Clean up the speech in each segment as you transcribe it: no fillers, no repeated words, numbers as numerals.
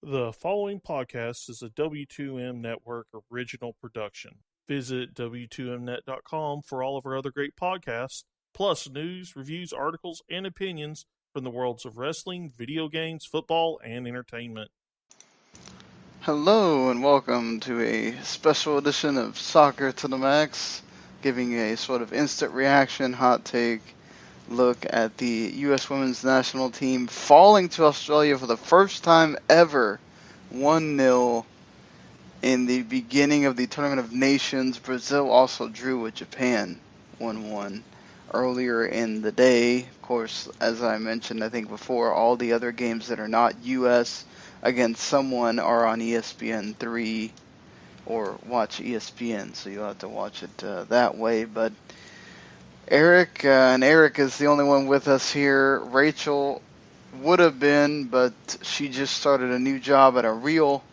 The following podcast is a W2M Network original production. Visit W2Mnet.com for all of our other great podcasts, plus news, reviews, articles, and opinions from the worlds of wrestling, video games, football, and entertainment. Hello and welcome to a special edition of Soccer to the Max, giving a sort of instant reaction, hot take look at the U.S. Women's National Team falling to Australia for the first time ever, 1-0 in the beginning of the Tournament of Nations. Brazil also drew with Japan 1-1 earlier in the day. Of course, as I mentioned, I think before, all the other games that are not U.S. against someone are on ESPN3 or watch ESPN, so you'll have to watch it that way. But Erik, and Erik is the only one with us here. Rachel would have been, but she just started a new job at a real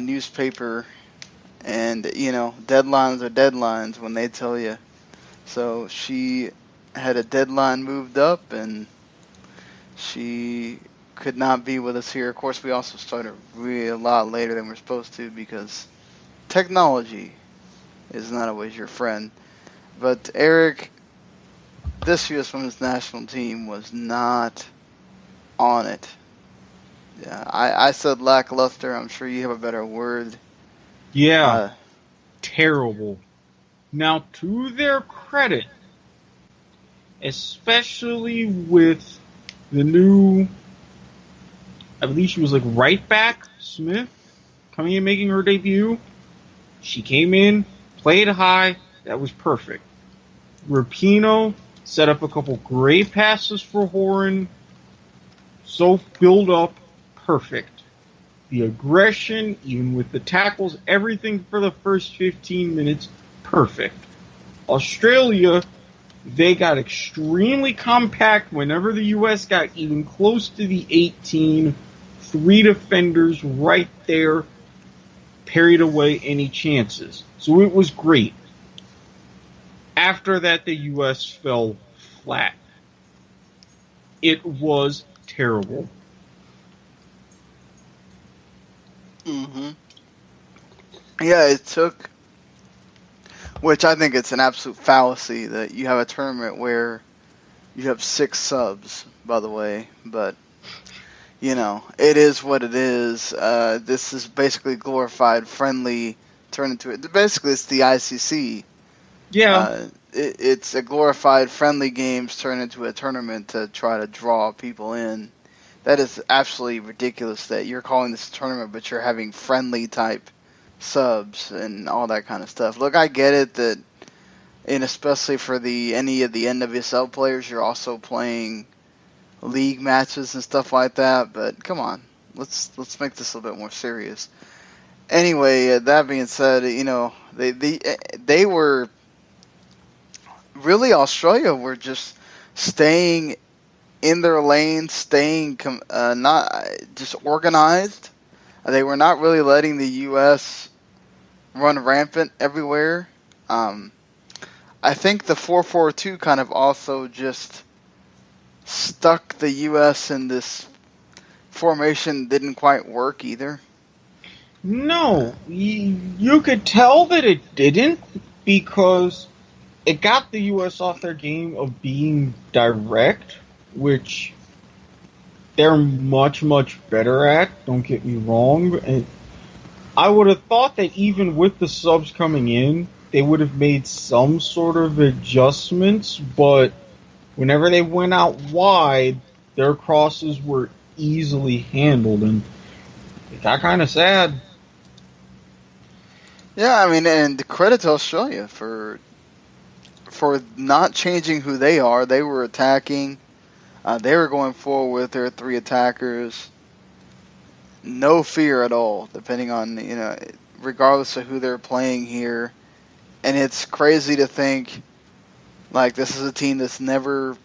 newspaper, and, you know, deadlines are deadlines when they tell you. So she had a deadline moved up, and she could not be with us here. Of course, we also started really a lot later than we're supposed to because technology is not always your friend. But Erik, this U.S. Women's National Team was not on it. Yeah, I said lackluster. I'm sure you have a better word. Yeah, terrible. Now, to their credit, especially with the new, I believe she was like right back, Smith, coming in making her debut. She came in, played high, that was perfect. Rapinoe set up a couple great passes for Horan. So build up, perfect. The aggression, even with the tackles, everything for the first 15 minutes, perfect. Australia, they got extremely compact whenever the U.S. got even close to the 18. 3 defenders right there, parried away any chances. So it was great. After that, the U.S. fell flat. It was terrible. Mm-hmm. Yeah, it took, which I think it's an absolute fallacy that you have a tournament where you have 6 subs, by the way, but you know, it is what it is. This is basically glorified friendly turned into it. Basically, it's the ICC. Yeah. It's a glorified friendly games turned into a tournament to try to draw people in. That is absolutely ridiculous that you're calling this a tournament, but you're having friendly type subs and all that kind of stuff. Look, I get it that, and especially for any of the NWSL players, you're also playing league matches and stuff like that, but come on, let's make this a little bit more serious. Anyway, that being said, you know, they were really, Australia were just staying in their lane, staying not just organized. They were not really letting the U.S. run rampant everywhere. I think the 4-4-2 kind of also just stuck the U.S. in this formation, didn't quite work either. No, you could tell that it didn't because it got the U.S. off their game of being direct, which they're much, much better at, don't get me wrong. And I would have thought that even with the subs coming in, they would have made some sort of adjustments, but whenever they went out wide, their crosses were easily handled, and it got kind of sad. Yeah, I mean, and credit to Australia for not changing who they are. They were attacking. They were going forward with their 3 attackers. No fear at all, depending on, you know, regardless of who they're playing here. And it's crazy to think, like, this is a team that's never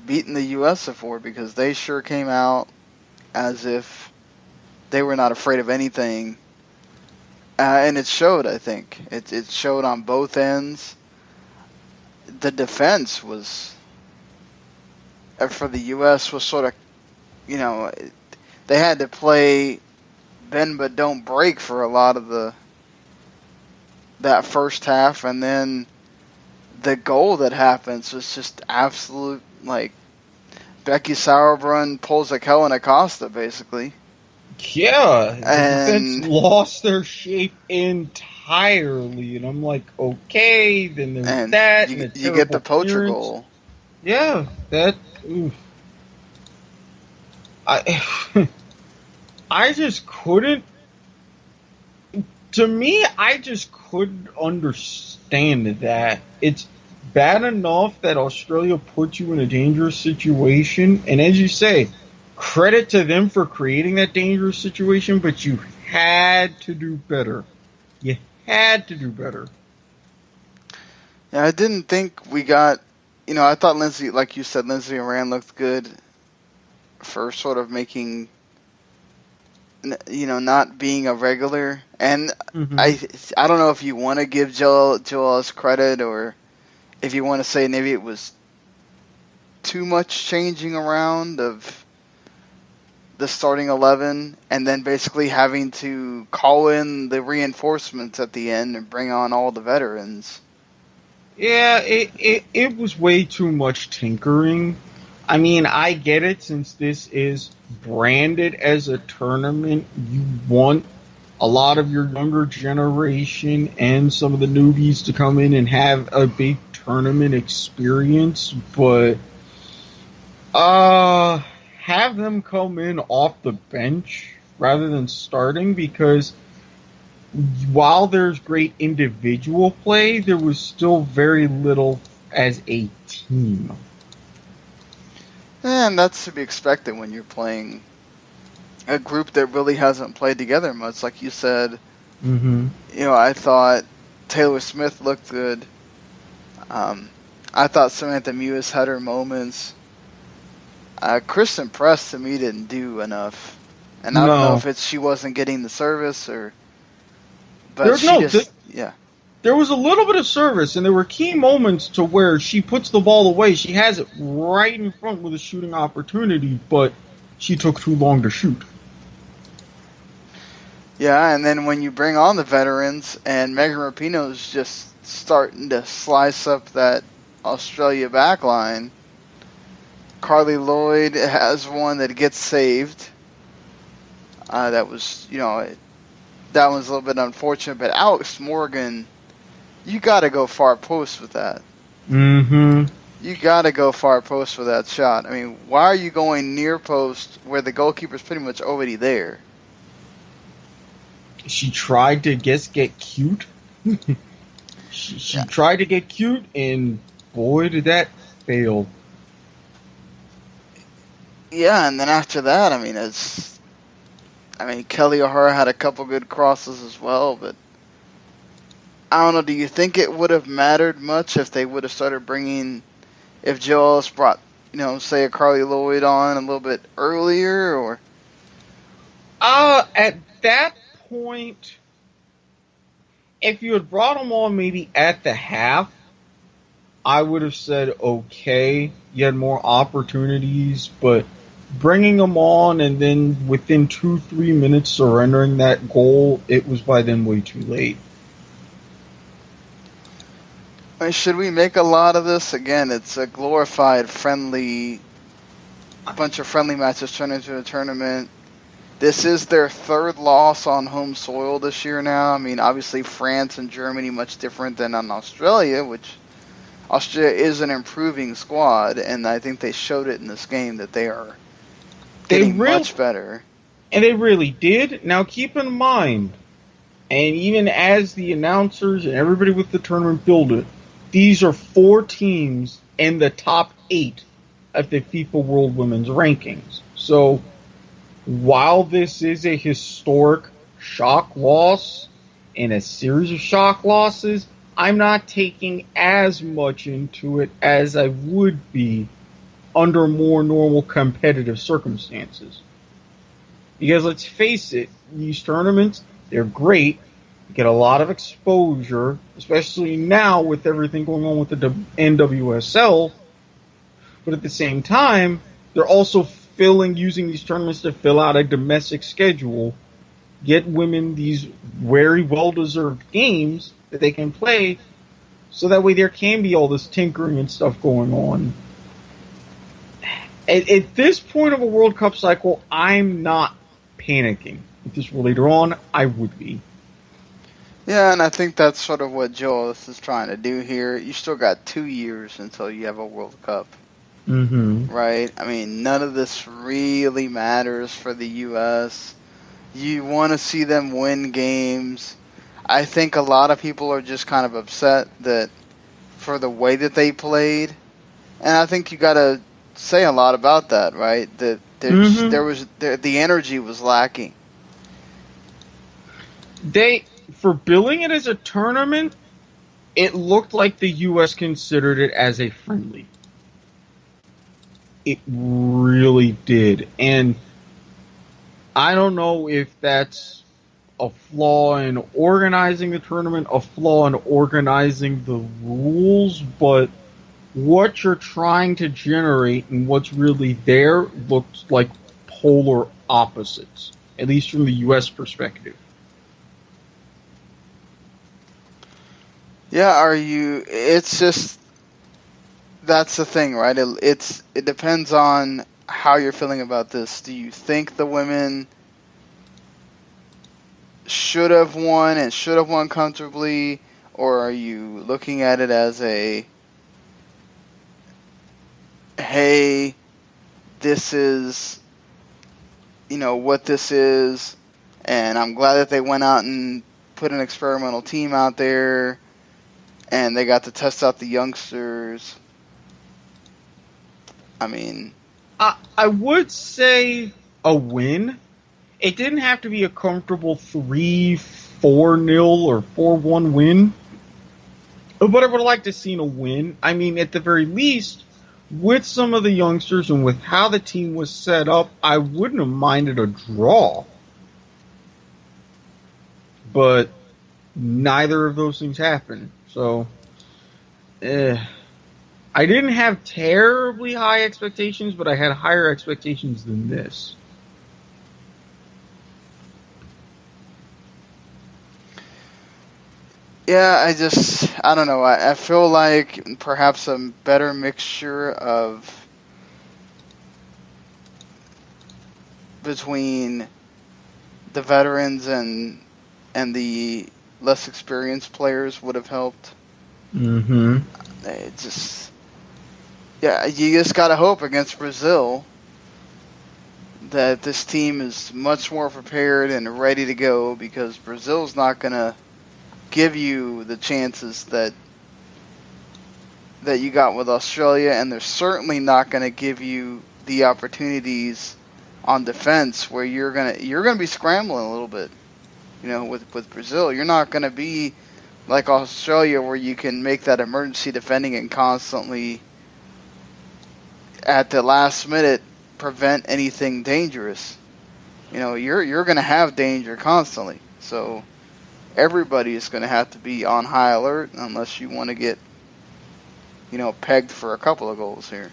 beaten the U.S. before, because they sure came out as if they were not afraid of anything. And it showed, I think. It showed on both ends. The defense was, for the U.S., was sort of, you know, they had to play bend but don't break for a lot of that first half, and then the goal that happens was just absolute, like, Becky Sauerbrunn pulls a Kellen Acosta, basically. Yeah, the And defense lost their shape entirely, and I'm like, okay, then there's and that, you, and a you get the terrible poacher clearance. goal. Yeah, that. Oof. I just couldn't. To me, I just couldn't understand that. It's bad enough that Australia put you in a dangerous situation, and as you say, credit to them for creating that dangerous situation, but you had to do better. You had to do better. Yeah, I didn't think we got, I thought Lindsay, like you said, Lindsay Moran looked good for sort of making, not being a regular. And Mm-hmm. I don't know if you want to give Jill Ellis credit, or if you want to say maybe it was too much changing around of the starting 11, and then basically having to call in the reinforcements at the end and bring on all the veterans. Yeah, it was way too much tinkering. I mean, I get it, since this is branded as a tournament. You want a lot of your younger generation and some of the newbies to come in and have a big tournament experience, but have them come in off the bench rather than starting, because while there's great individual play, there was still very little as a team. And that's to be expected when you're playing a group that really hasn't played together much. Like you said, Mm-hmm. I thought Taylor Smith looked good. I thought Samantha Mewis had her moments. Kristen Press, to me, didn't do enough. And I don't know if it's she wasn't getting the service, or... But There was a little bit of service, and there were key moments to where she puts the ball away. She has it right in front with a shooting opportunity, but she took too long to shoot. Yeah, and then when you bring on the veterans, and Megan Rapinoe's just starting to slice up that Australia backline, Carly Lloyd has one that gets saved. That was, that one's a little bit unfortunate, but Alex Morgan, you got to go far post with that. Mm-hmm. You got to go far post for that shot. I mean, why are you going near post where the goalkeeper's pretty much already there? She tried to get cute. she tried to get cute, and boy, did that fail. Yeah, and then after that, Kelly O'Hara had a couple good crosses as well, but I don't know, do you think it would have mattered much if they would have started bringing, if Jill Ellis brought, say a Carly Lloyd on a little bit earlier, or? At that point, if you had brought them on maybe at the half, I would have said, okay, you had more opportunities, but bringing them on and then within 2-3 minutes surrendering that goal, it was by then way too late. Should we make a lot of this? Again, it's a glorified a bunch of friendly matches turned into a tournament. This is their third loss on home soil this year now. I mean, obviously France and Germany much different than on Australia, which Australia is an improving squad, and I think they showed it in this game that they are getting much better. And they really did. Now keep in mind, and even as the announcers and everybody with the tournament build it, these are 4 teams in the top 8 of the FIFA World Women's Rankings. So, while this is a historic shock loss and a series of shock losses, I'm not taking as much into it as I would be under more normal competitive circumstances. Because let's face it, these tournaments, they're great. You get a lot of exposure, especially now with everything going on with the NWSL. But at the same time, they're also using these tournaments to fill out a domestic schedule, get women these very well-deserved games that they can play, so that way there can be all this tinkering and stuff going on. At this point of a World Cup cycle, I'm not panicking. If this were later on, I would be. Yeah, and I think that's sort of what Jill Ellis is trying to do here. You still got 2 years until you have a World Cup. Mm-hmm. Right? I mean, none of this really matters for the U.S. You want to see them win games. I think a lot of people are just kind of upset that for the way that they played. And I think you got to say a lot about that, right? That the energy was lacking. For billing it as a tournament, it looked like the U.S. considered it as a friendly. It really did. And I don't know if that's a flaw in organizing the tournament, a flaw in organizing the rules, but what you're trying to generate and what's really there looks like polar opposites, at least from the U.S. perspective. Yeah, it's just, that's the thing, right? It depends on how you're feeling about this. Do you think the women should have won and should have won comfortably, or are you looking at it as hey, this is, what this is, and I'm glad that they went out and put an experimental team out there, and they got to test out the youngsters. I mean, I would say a win. It didn't have to be a comfortable 3-4-0 or 4-1 win, but I would like to see a win. I mean, at the very least, with some of the youngsters and with how the team was set up, I wouldn't have minded a draw. But neither of those things happened. So, I didn't have terribly high expectations, but I had higher expectations than this. Yeah, I don't know. I feel like perhaps a better mixture between the veterans and the less experienced players would have helped. Mm-hmm. You just gotta hope against Brazil that this team is much more prepared and ready to go, because Brazil's not gonna give you the chances that you got with Australia, and they're certainly not going to give you the opportunities on defense where you're gonna be scrambling a little bit. With Brazil, you're not going to be like Australia where you can make that emergency defending and constantly at the last minute prevent anything dangerous. You're going to have danger constantly. So everybody is going to have to be on high alert unless you want to get, pegged for a couple of goals here.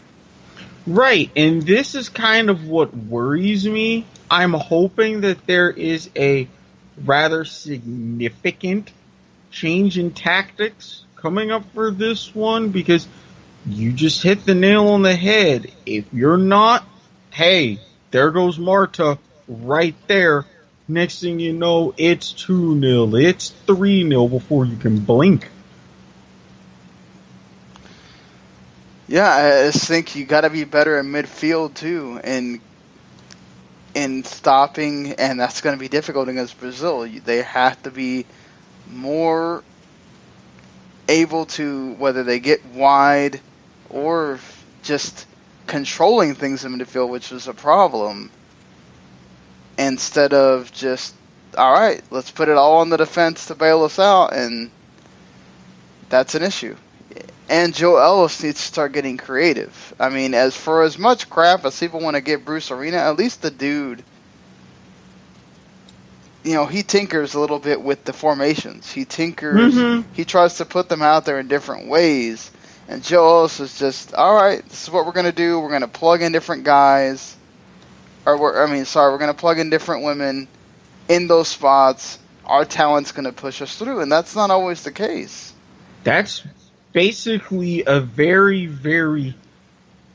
Right, and this is kind of what worries me. I'm hoping that there is a rather significant change in tactics coming up for this one, because you just hit the nail on the head. If you're not, hey, there goes Marta right there. Next thing you know, it's 2-0, it's 3-0 before you can blink. Yeah, I just think you got to be better in midfield too, and in stopping, and that's going to be difficult against Brazil. They have to be more able to, whether they get wide or just controlling things in midfield, which was a problem, instead of just, all right, let's put it all on the defense to bail us out, and that's an issue. And Jill Ellis needs to start getting creative. I mean, for as much crap as people want to give Bruce Arena, at least the dude, he tinkers a little bit with the formations. He tinkers, He tries to put them out there in different ways. And Jill Ellis is just, all right, this is what we're going to do. We're going to plug in different guys. we're going to plug in different women in those spots. Our talent's going to push us through, and that's not always the case. That's basically a very, very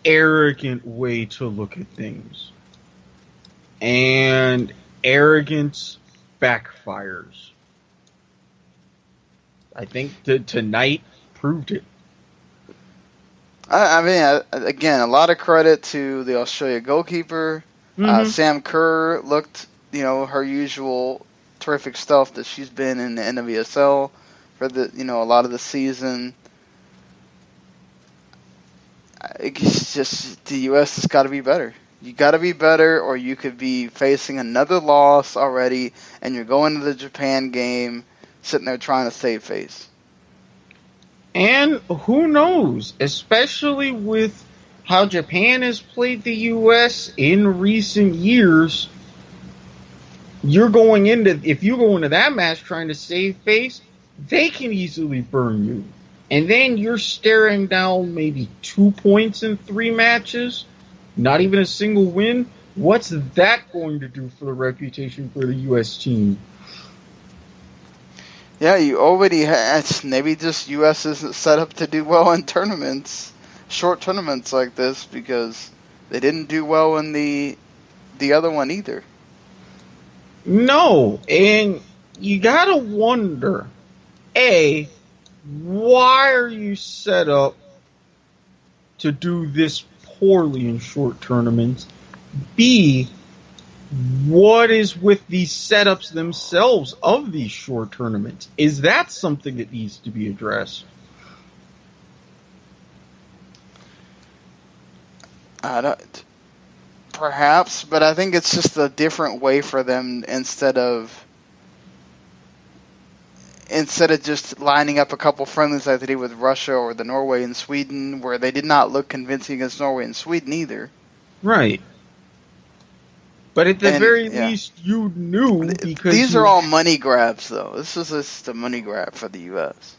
arrogant way to look at things. And arrogance backfires. I think tonight proved it. Again, a lot of credit to the Australia goalkeeper. Sam Kerr looked, her usual terrific stuff that she's been in the NWSL for a lot of the season. It's just the U.S. has got to be better. You got to be better, or you could be facing another loss already, and you're going to the Japan game, sitting there trying to save face. And who knows, especially with how Japan has played the U.S. in recent years, if you go into that match trying to save face, they can easily burn you. And then you're staring down maybe 2 points in 3 matches, not even a single win. What's that going to do for the reputation for the U.S. team? Yeah, you already maybe just U.S. isn't set up to do well in tournaments, short tournaments like this, because they didn't do well in the other one either. No, and you gotta wonder, A, why are you set up to do this poorly in short tournaments? B, what is with these setups themselves of these short tournaments? Is that something that needs to be addressed? Perhaps, but I think it's just a different way for them instead of just lining up a couple friendlies like they did with Russia or the Norway and Sweden, where they did not look convincing against Norway and Sweden either. Right. But at the very least, you knew, because these are all money grabs, though. This is just a money grab for the U.S.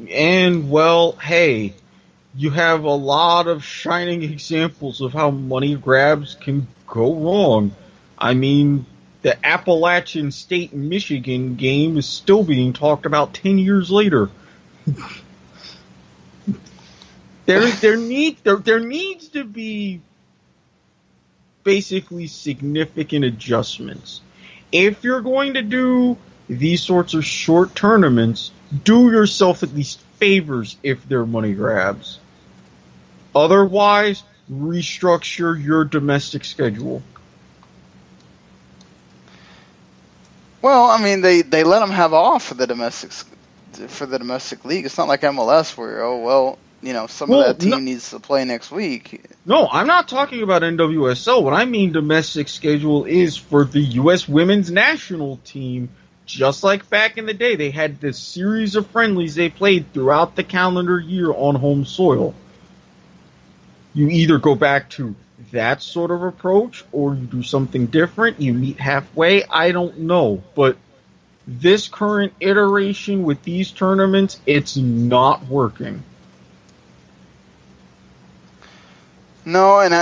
And, well, hey, you have a lot of shining examples of how money grabs can go wrong. I mean, the Appalachian State Michigan game is still being talked about 10 years later. There needs to be basically significant adjustments. If you're going to do these sorts of short tournaments, do yourself at least favors if they're money grabs. Otherwise, restructure your domestic schedule. Well, I mean, they let them have off for the domestic league. It's not like MLS where some of that team needs to play next week. No, I'm not talking about NWSL. What I mean domestic schedule is for the U.S. women's national team. Just like back in the day, they had this series of friendlies they played throughout the calendar year on home soil. You either go back to that sort of approach, or you do something different. You meet halfway. I don't know. But this current iteration with these tournaments, it's not working. No, and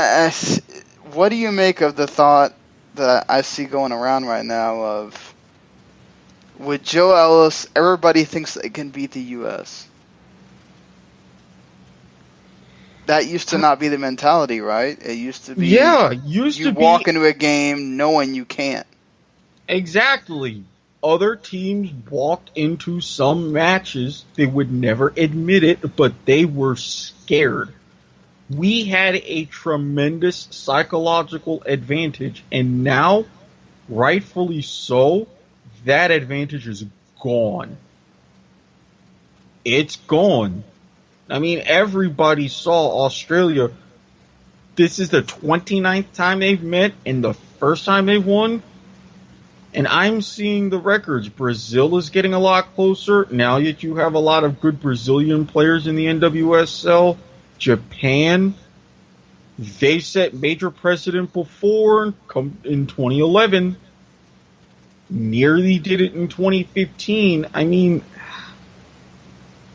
what do you make of the thought that I see going around right now of, with Jill Ellis, everybody thinks they can beat the U.S.? That used to not be the mentality, right? It used to be. Yeah, you walk into a game knowing you can't. Exactly. Other teams walked into some matches, they would never admit it, but they were scared. We had a tremendous psychological advantage, and now, rightfully so, that advantage is gone. It's gone. I mean, everybody saw Australia. This is the 29th time they've met and the first time they've won. And I'm seeing the records. Brazil is getting a lot closer. Now that you have a lot of good Brazilian players in the NWSL. Japan, they set major precedent before in 2011. Nearly did it in 2015. I mean,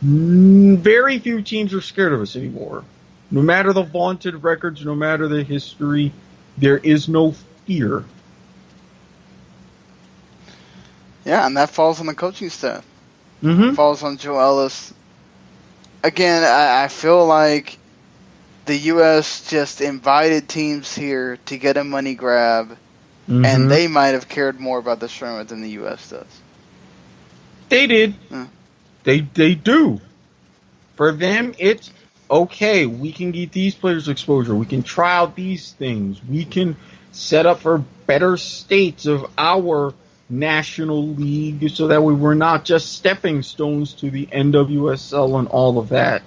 very few teams are scared of us anymore. No matter the vaunted records, no matter the history, There is no fear. Yeah, and that falls on the coaching staff. Mm-hmm. It falls on Jill Ellis. Again, I feel like the U.S. just invited teams here to get a money grab, and they might have cared more about the tournament than the U.S. does. They did. They do. For them, it's okay. We can get these players exposure. We can try out these things. We can set up for better states of our national league so that we're not just stepping stones to the NWSL and all of that.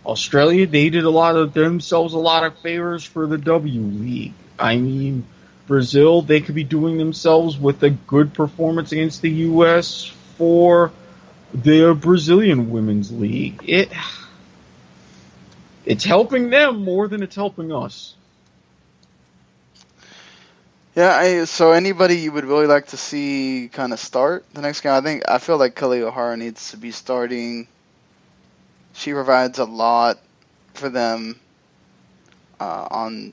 Australia, they did themselves a lot of favors for the W League. I mean, Brazil, they could be doing themselves with a good performance against the U.S. for the Brazilian Women's League. It's helping them more than it's helping us. Yeah, so anybody you would really like to see kind of start the next game? I feel like Kelly O'Hara needs to be starting. She provides a lot for them. I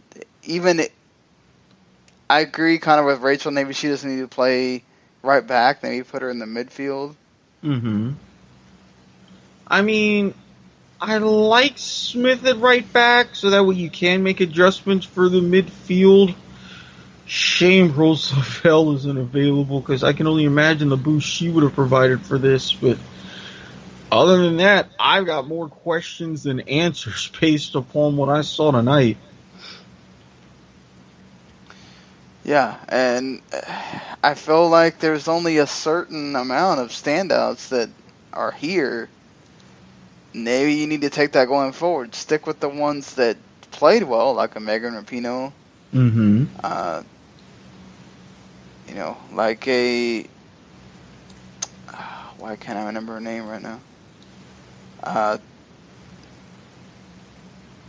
agree kind of with Rachel. Maybe she doesn't need to play right back. Maybe put her in the midfield. Mm-hmm. I mean, I like Smith at right back, so that way you can make adjustments for the midfield. Shame Roosevelt isn't available, because I can only imagine the boost she would have provided for this. But other than that, I've got more questions than answers based upon what I saw tonight. Yeah, and I feel like there's only a certain amount of standouts that are here. Maybe you need to take that going forward. Stick with the ones that played well, like a Megan Rapinoe. Mm-hmm. Like a... why can't I remember her name right now?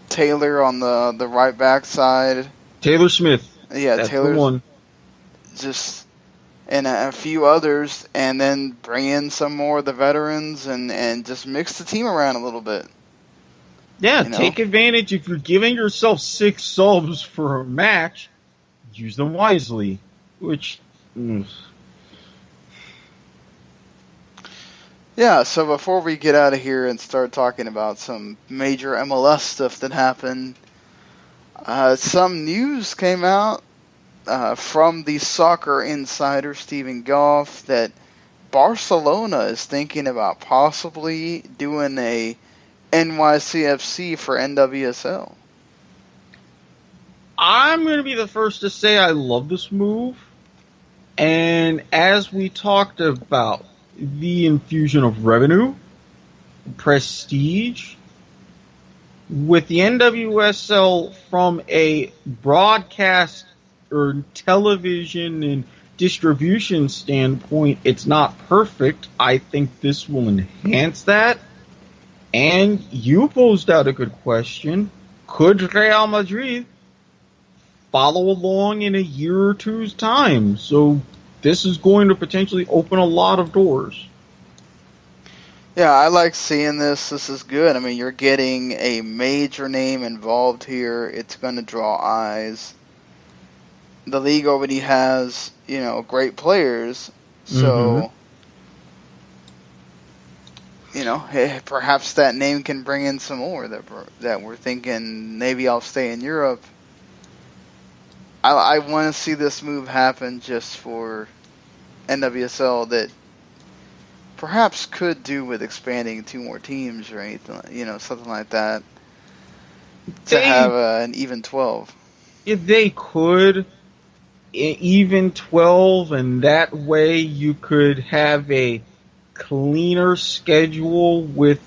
Taylor on the right back side. Taylor Smith. Yeah, That's Taylor's the one. Just... and a few others, and then bring in some more of the veterans and just mix the team around a little bit. Yeah, take advantage. If you're giving yourself 6 subs for a match, use them wisely. Yeah, so before we get out of here and start talking about some major MLS stuff that happened, some news came out from the soccer insider Stephen Goff that Barcelona is thinking about possibly doing a NYCFC for NWSL. I'm going to be the first to say I love this move. And as we talked about, the infusion of revenue, prestige, with the NWSL from a broadcast or television and distribution standpoint, it's not perfect. I think this will enhance that. And you posed out a good question. Could Real Madrid follow along in a year or two's time? So this is going to potentially open a lot of doors. Yeah, I like seeing this. This is good. I mean, you're getting a major name involved here. It's going to draw eyes. The league already has, great players. So, perhaps that name can bring in some more that we're thinking maybe I'll stay in Europe. I want to see this move happen just for NWSL that perhaps could do with expanding 2 more teams or anything, something like that. To have an even 12. If they could, even 12, and that way you could have a cleaner schedule with,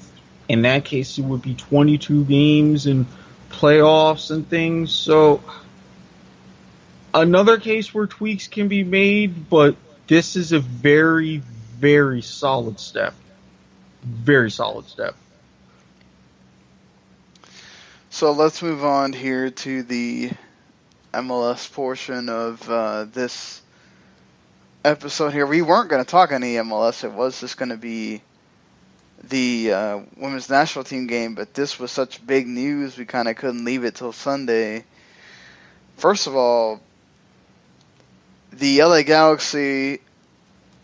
in that case, it would be 22 games and playoffs and things. So another case where tweaks can be made, but this is a very, very solid step. Very solid step. So let's move on here to the MLS portion of this episode here. We weren't going to talk any MLS. It was just going to be the women's national team game, but this was such big news we kind of couldn't leave it till Sunday First of all, the LA Galaxy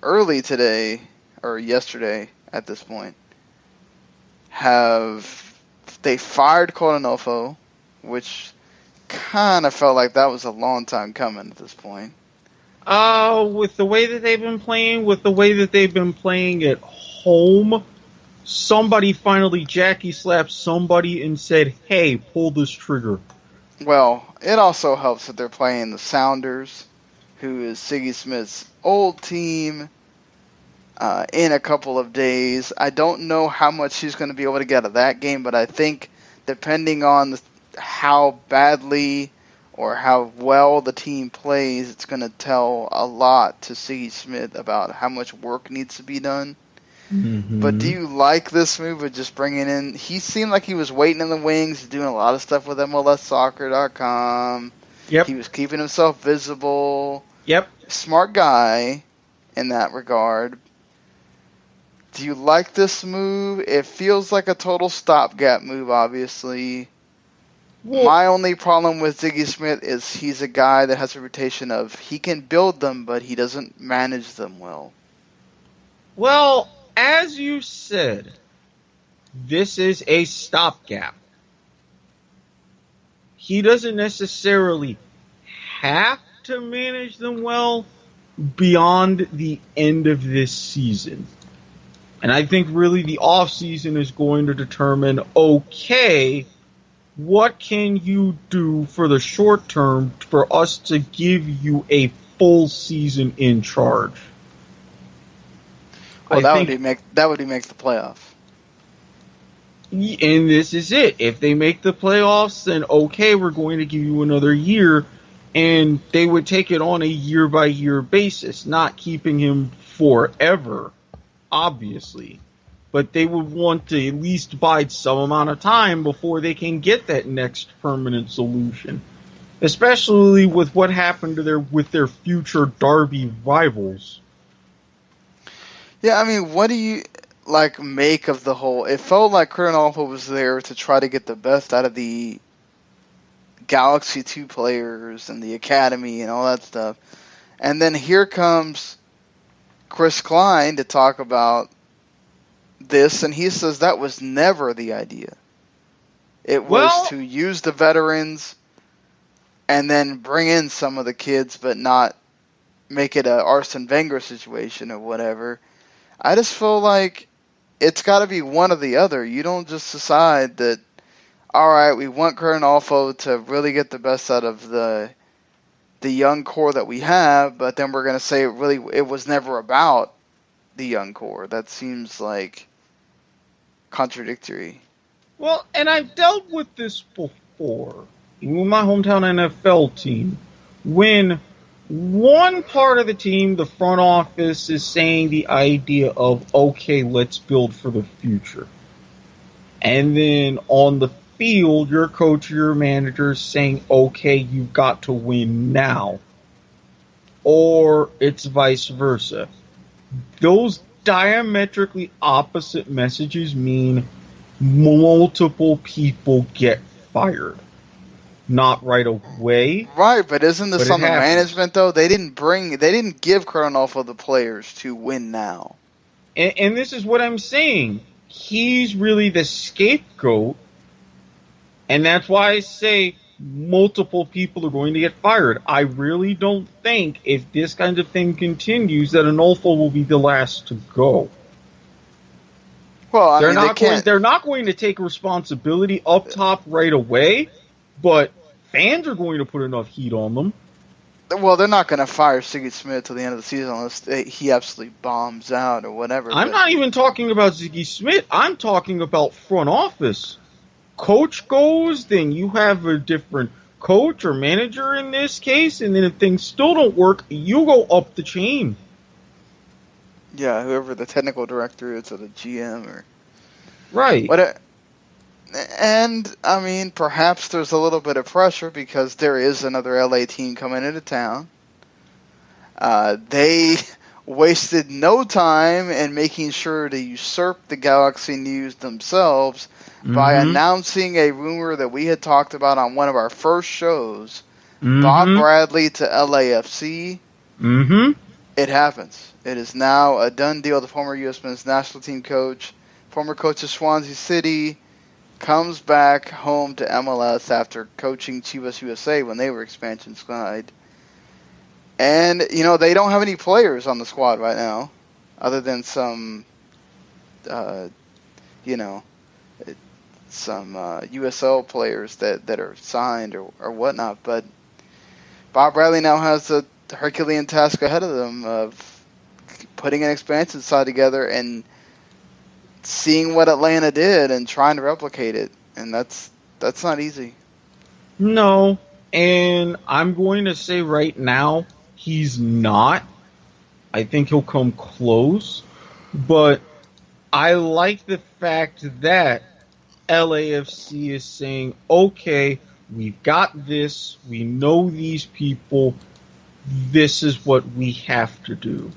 early today, or yesterday at this point, they fired Curt Onalfo, which kind of felt like that was a long time coming at this point. With the way that they've been playing at home, somebody finally Jackie slapped somebody and said, "Hey, pull this trigger." Well, it also helps that they're playing the Sounders, who is Sigi Schmid's old team, in a couple of days. I don't know how much he's going to be able to get out of that game, but I think depending on how badly or how well the team plays, it's going to tell a lot to Sigi Schmid about how much work needs to be done. Mm-hmm. But do you like this move of just bringing in... He seemed like he was waiting in the wings, doing a lot of stuff with MLSsoccer.com. Yep. He was keeping himself visible. Yep. Smart guy in that regard. Do you like this move? It feels like a total stopgap move, obviously. Well, my only problem with Sigi Schmid is he's a guy that has a reputation of he can build them, but he doesn't manage them well. Well, as you said, this is a stopgap. He doesn't necessarily have to manage them well beyond the end of this season. And I think really the offseason is going to determine, okay, what can you do for the short term for us to give you a full season in charge? Well, that would make the playoff. And this is it. If they make the playoffs, then okay, we're going to give you another year, and they would take it on a year-by-year basis, not keeping him forever, obviously. But they would want to at least bide some amount of time before they can get that next permanent solution. Especially with what happened to with their future derby rivals. Yeah, I mean, what do you make of the whole... It felt like Curt Onalfo was there to try to get the best out of the Galaxy 2 players and the academy and all that stuff. And then here comes Chris Klein to talk about this, and he says that was never the idea. It was to use the veterans and then bring in some of the kids, but not make it a Arsene Wenger situation or whatever. I just feel like it's got to be one or the other. You don't just decide that, all right, we want Curt Onalfo to really get the best out of the young core that we have, but then we're going to say it was never about the young core. That seems like contradictory. Well, and I've dealt with this before, even with my hometown NFL team, when one part of the team, the front office, is saying the idea of, okay, let's build for the future. And then on the field, your coach, your manager is saying, okay, you've got to win now. Or it's vice versa. Those diametrically opposite messages mean multiple people get fired. Not right away. Right, but isn't this on the management, though? They didn't give Curt Onalfo the players to win now. And this is what I'm saying. He's really the scapegoat, and that's why I say multiple people are going to get fired. I really don't think if this kind of thing continues that Onalfo will be the last to go. Well, they're not going to take responsibility up top right away, but fans are going to put enough heat on them. Well, they're not going to fire Sigi Schmid till the end of the season unless he absolutely bombs out or whatever. I'm not even talking about Sigi Schmid. I'm talking about front office. Coach goes, then you have a different coach or manager in this case, and then if things still don't work, you go up the chain. Yeah, whoever the technical director is or the GM or... Right. And, I mean, perhaps there's a little bit of pressure because there is another LA team coming into town. They wasted no time in making sure to usurp the Galaxy news themselves by announcing a rumor that we had talked about on one of our first shows Bob Bradley to LAFC. Mm-hmm. It happens. It is now a done deal. The former U.S. men's national team coach, former coach of Swansea City, comes back home to MLS after coaching Chivas USA when they were expansion side. And, they don't have any players on the squad right now, other than some, some USL players that are signed or whatnot. But Bob Bradley now has a Herculean task ahead of them of putting an expansion side together and seeing what Atlanta did and trying to replicate it. And that's not easy. No, and I'm going to say right now, he's not. I think he'll come close, but I like the fact that LAFC is saying, okay, we've got this, we know these people, this is what we have to do.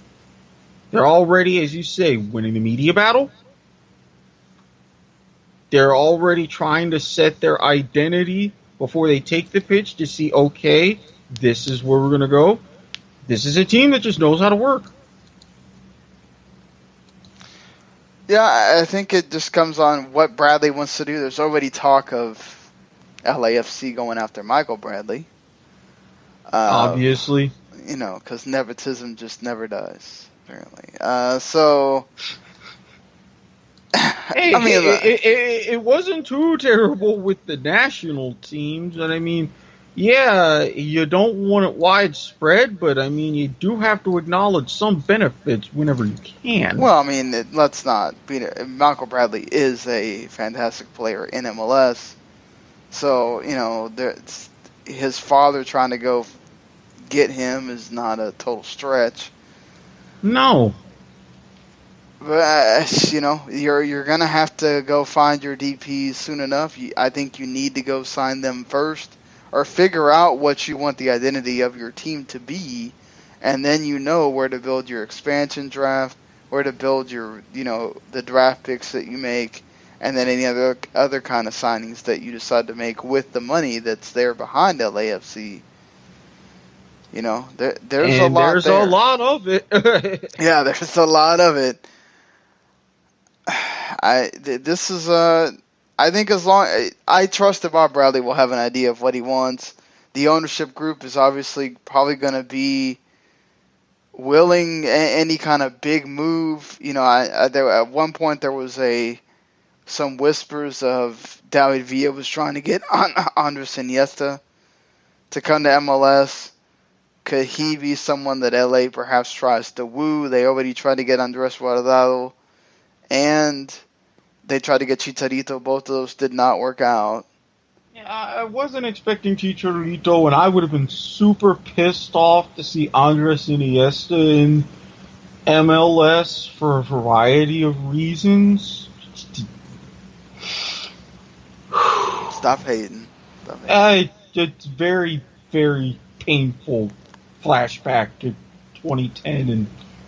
They're already, as you say, winning the media battle. They're already trying to set their identity before they take the pitch to see, okay, this is where we're going to go. This is a team that just knows how to work. Yeah, I think it just comes on what Bradley wants to do. There's already talk of LAFC going after Michael Bradley. Obviously. Because nepotism just never dies, apparently. So... Hey, I mean, it wasn't too terrible with the national teams. And I mean, yeah, you don't want it widespread, but I mean, you do have to acknowledge some benefits whenever you can. Well, I mean, let's not beat it. Michael Bradley is a fantastic player in MLS. So, his father trying to go get him is not a total stretch. No. But, you're going to have to go find your DPs soon enough. I think you need to go sign them first or figure out what you want the identity of your team to be, and then where to build your expansion draft, where to build your, the draft picks that you make, and then any other kind of signings that you decide to make with the money that's there behind LAFC. There's a lot there. A lot of it. Yeah, there's a lot of it. I think as long I trust that Bob Bradley will have an idea of what he wants. The ownership group is obviously probably going to be willing any kind of big move. At one point there was some whispers of David Villa was trying to get Andres Iniesta to come to MLS. Could he be someone that LA perhaps tries to woo? They already tried to get Andres Guardado. And they tried to get Chicharito. Both of those did not work out. Yeah, I wasn't expecting Chicharito, and I would have been super pissed off to see Andres Iniesta in MLS for a variety of reasons. Stop hating. It's very, very painful flashback to 2010 and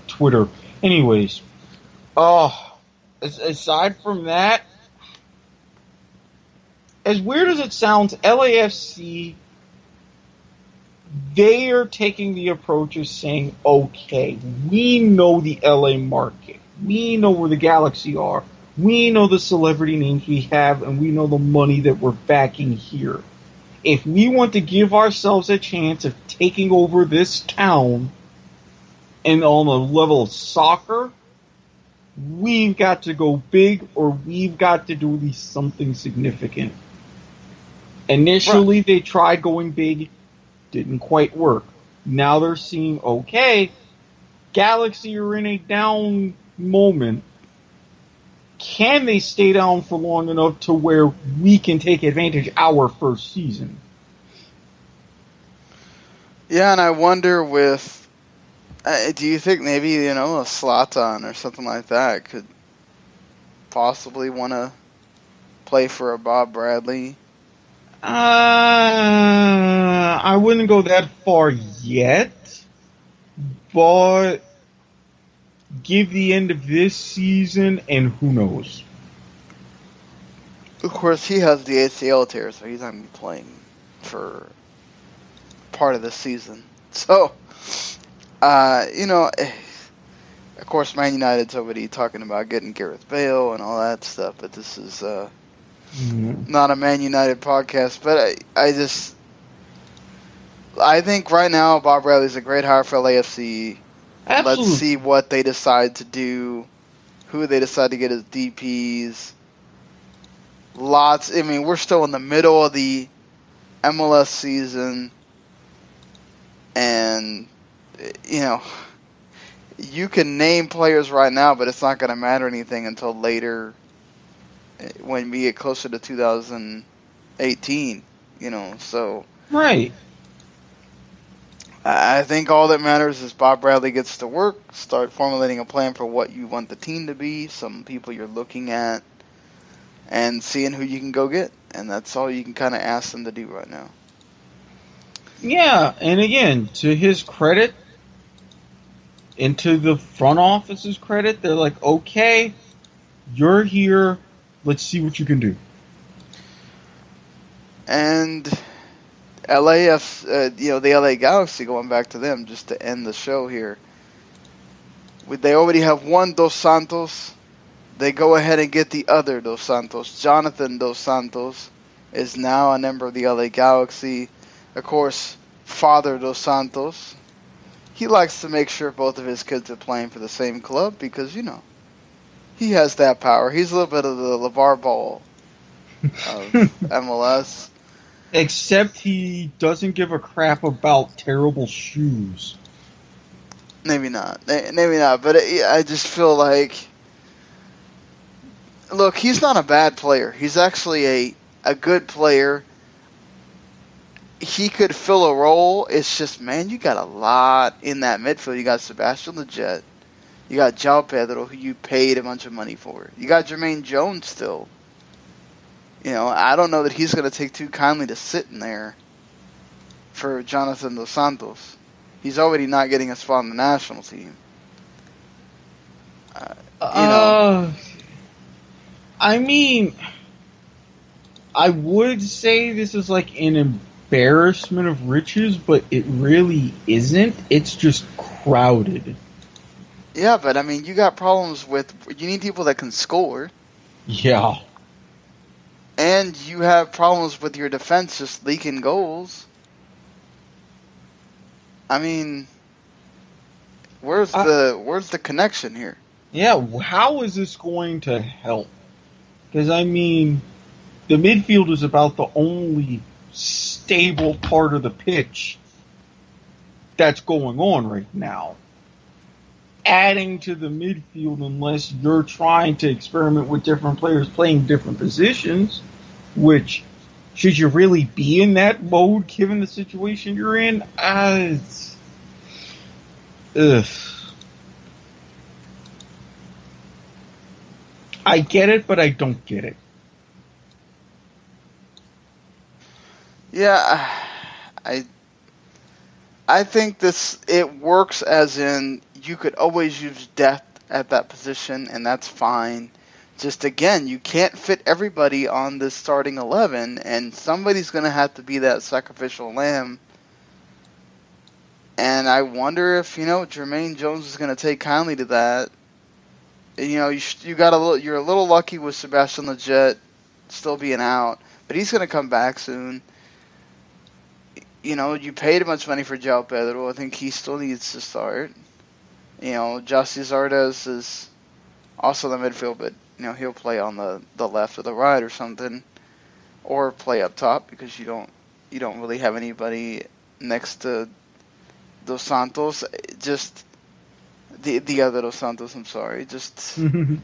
Twitter. Anyways, aside from that, as weird as it sounds, LAFC, they are taking the approach of saying, okay, we know the LA market. We know where the Galaxy are. We know the celebrity names we have, and we know the money that we're backing here. If we want to give ourselves a chance of taking over this town and on the level of soccer, we've got to go big, or we've got to do at least something significant. Initially, They tried going big, didn't quite work. Now they're seeing, okay, Galaxy are in a down moment. Can they stay down for long enough to where we can take advantage our first season? Yeah, and I wonder with... do you think maybe, a Zlatan or something like that could possibly want to play for a Bob Bradley? I wouldn't go that far yet, but give the end of this season and who knows. Of course, he has the ACL tear, so he's not going to be playing for part of the season. So, of course, Man United's already talking about getting Gareth Bale and all that stuff, but this is not a Man United podcast. But I think right now Bob Bradley's a great hire for LAFC. Absolutely. Let's see what they decide to do, who they decide to get as DPs. We're still in the middle of the MLS season, and, you can name players right now, but it's not going to matter anything until later when we get closer to 2018, so. Right. I think all that matters is Bob Bradley gets to work, start formulating a plan for what you want the team to be, some people you're looking at, and seeing who you can go get. And that's all you can kind of ask them to do right now. Yeah, and again, to his credit, and to the front office's credit, they're like, okay, you're here, let's see what you can do. And the LA Galaxy, going back to them, just to end the show here. They already have one Dos Santos. They go ahead and get the other Dos Santos. Jonathan Dos Santos is now a member of the LA Galaxy. Of course, Father Dos Santos. He likes to make sure both of his kids are playing for the same club because, he has that power. He's a little bit of the LeVar Ball of MLS. Except he doesn't give a crap about terrible shoes. Maybe not. But I just feel like, look, he's not a bad player. He's actually a good player. He could fill a role. It's just, man, you got a lot in that midfield. You got Sebastian Lletget. You got João Pedro, who you paid a bunch of money for. You got Jermaine Jones still. I don't know that he's going to take too kindly to sitting there for Jonathan Dos Santos. He's already not getting a spot on the national team. I would say this is like an embarrassment of riches, but it really isn't. It's just crowded. Yeah, but you got problems you need people that can score. Yeah. And you have problems with your defense just leaking goals. Where's the connection here? Yeah, how is this going to help? Because, the midfield is about the only stable part of the pitch that's going on right now. Adding to the midfield, unless you're trying to experiment with different players playing different positions, which, should you really be in that mode given the situation you're in? I get it, but I don't get it. Yeah, I think it works as in you could always use depth at that position, and that's fine. Just again, you can't fit everybody on this starting 11, and somebody's going to have to be that sacrificial lamb. And I wonder if Jermaine Jones is going to take kindly to that. You're a little lucky with Sebastian Lletget still being out, but he's going to come back soon. You paid a bunch of money for João Pedro. I think he still needs to start. Jussi Zardes is also in the midfield, but he'll play on the left or the right or something, or play up top because you don't really have anybody next to Dos Santos. Just the other Dos Santos. I'm sorry. Just you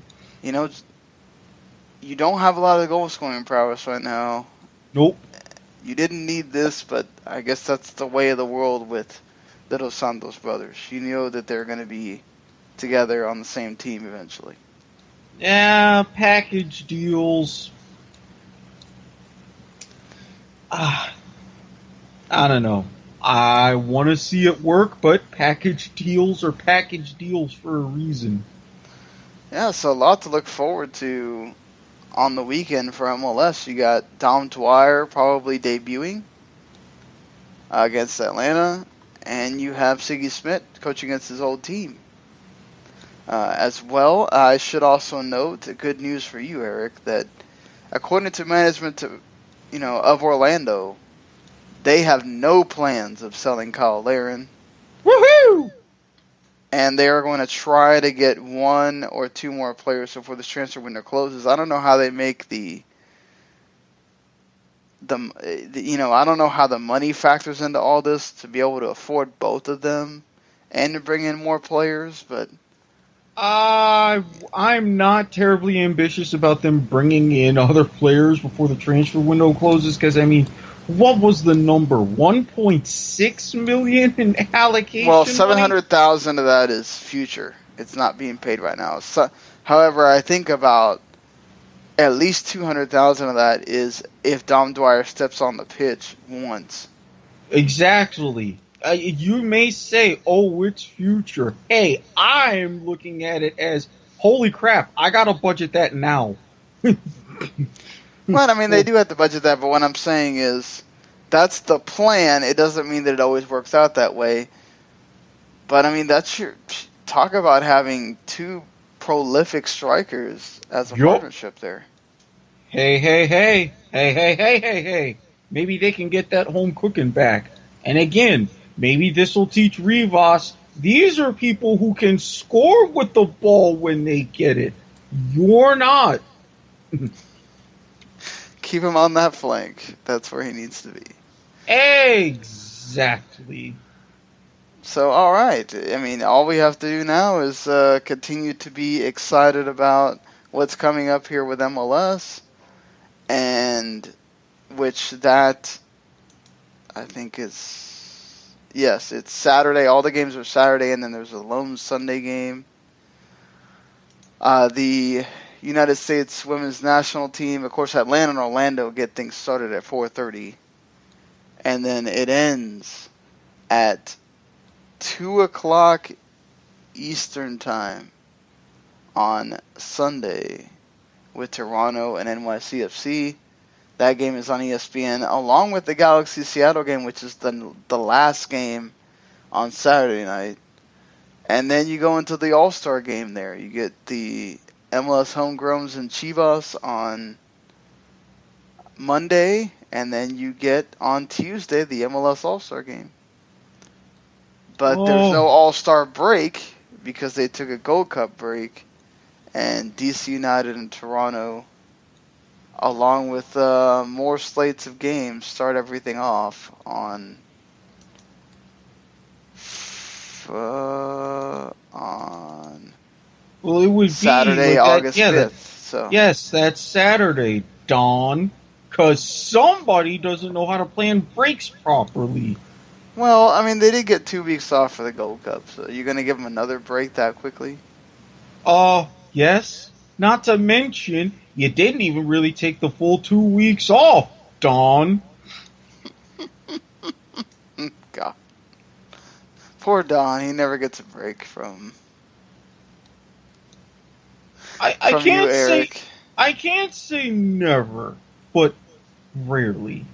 don't have a lot of goal scoring prowess right now. Nope. You didn't need this, but I guess that's the way of the world with the Dos Santos brothers. You know that they're going to be together on the same team eventually. Yeah, package deals. I don't know. I want to see it work, but package deals are package deals for a reason. Yeah, so a lot to look forward to on the weekend for MLS. You got Dom Dwyer probably debuting. against Atlanta, and you have Sigi Schmid coaching against his old team. As well, I should also note, good news for you, Erik, that according to management of Orlando, they have no plans of selling Kyle Larin. Woohoo! And they are going to try to get one or two more players before this transfer window closes. I don't know how they make I don't know how the money factors into all this to be able to afford both of them and to bring in more players, but I'm not terribly ambitious about them bringing in other players before the transfer window closes, because, I mean, what was the number? 1.6 million in allocation? Well, 700,000 of that is future. It's not being paid right now. So, however, I think about at least 200,000 of that is if Dom Dwyer steps on the pitch once. Exactly. You may say, oh, it's future. Hey, I'm looking at it as, holy crap, I gotta budget that now. Well, I mean, they do have to budget that, but what I'm saying is that's the plan. It doesn't mean that it always works out that way. But, I mean, that's talk about having two prolific strikers as a partnership there. Hey. Maybe they can get that home cooking back. And again, maybe this will teach Rivas, these are people who can score with the ball when they get it. You're not. Keep him on that flank. That's where he needs to be. Exactly. So, all right. I mean, all we have to do now is continue to be excited about what's coming up here with MLS, and which that I think is, yes, it's Saturday. All the games are Saturday, and then there's a lone Sunday game. The United States women's national team, of course, Atlanta and Orlando get things started at 4:30, and then it ends at 2 o'clock Eastern time on Sunday with Toronto and NYCFC. That game is on ESPN, along with the Galaxy Seattle game, which is the last game on Saturday night. And then you go into the All-Star game there. You get the MLS Homegrowns and Chivas on Monday, and then you get on Tuesday the MLS All-Star game. But there's no All-Star break because they took a Gold Cup break, and DC United and Toronto, along with more slates of games, start everything off on well, it would Saturday, be August 5th. So yes, that's Saturday, Dawn, because somebody doesn't know how to plan breaks properly. Well, I mean, they did get 2 weeks off for the Gold Cup, so you're going to give them another break that quickly? Yes. Not to mention, you didn't even really take the full 2 weeks off, Dawn. God. Poor Don, he never gets a break from I can't say I can't say never, but rarely.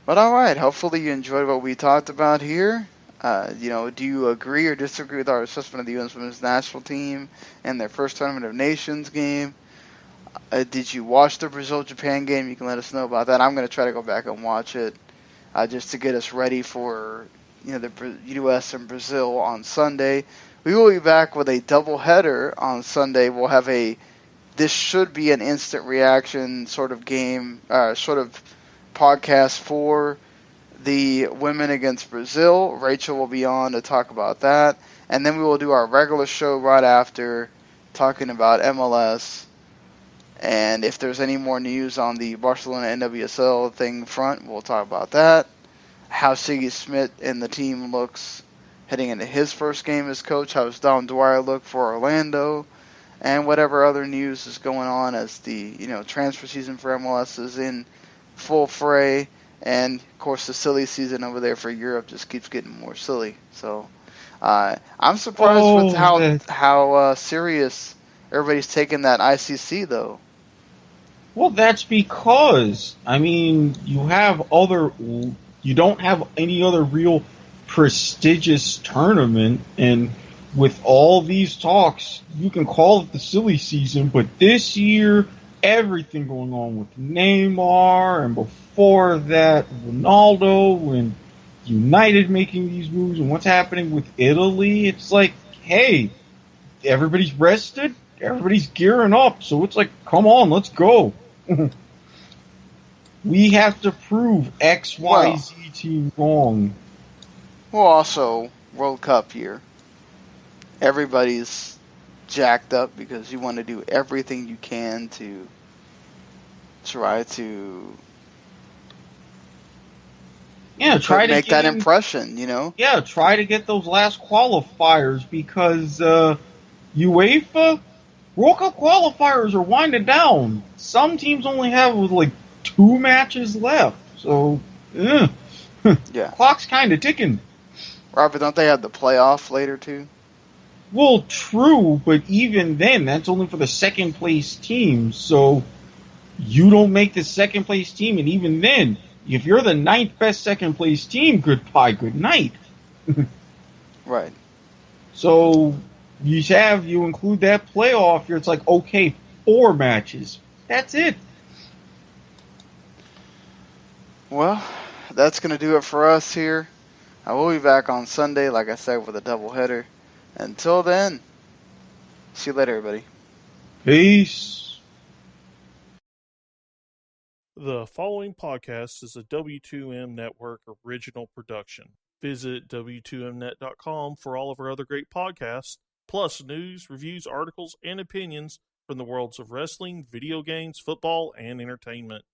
But all right, hopefully you enjoyed what we talked about here. Do you agree or disagree with our assessment of the U.S. Women's National Team and their first Tournament of Nations game? Did you watch the Brazil-Japan game? You can let us know about that. I'm going to try to go back and watch it just to get us ready for the U.S. and Brazil on Sunday. We will be back with a doubleheader on Sunday. We'll have this should be an instant reaction sort of game, sort of podcast for the women against Brazil. Rachel will be on to talk about that. And then we will do our regular show right after, talking about MLS. And if there's any more news on the Barcelona NWSL thing front, we'll talk about that. How Sigi Schmid and the team looks heading into his first game as coach. How does Dom Dwyer look for Orlando? And whatever other news is going on as the transfer season for MLS is in full fray. And, of course, the silly season over there for Europe just keeps getting more silly. So I'm surprised with how serious everybody's taking that ICC, though. Well, that's because, you have other You don't have any other real prestigious tournament, and with all these talks, you can call it the silly season, but this year, everything going on with Neymar, and before that, Ronaldo, and United making these moves, and what's happening with Italy, it's like, hey, everybody's rested, everybody's gearing up, so it's like, come on, let's go. We have to prove XYZ team wrong. Well, also, World Cup year. Everybody's jacked up because you want to do everything you can to try to try to make that impression, Yeah, try to get those last qualifiers because UEFA World Cup qualifiers are winding down. Some teams only have like 2 matches left, so yeah, clock's kind of ticking. Robert, don't they have the playoff later too? Well, true, but even then, that's only for the second place team. So you don't make the second place team, and even then, if you're the 9th best second place team, goodbye, good night. Right. So you include that playoff, it's like, okay, 4 matches. That's it. Well, that's going to do it for us here. I will be back on Sunday, like I said, with a doubleheader. Until then, see you later, everybody. Peace. The following podcast is a W2M Network original production. Visit W2Mnet.com for all of our other great podcasts, plus news, reviews, articles, and opinions from the worlds of wrestling, video games, football, and entertainment.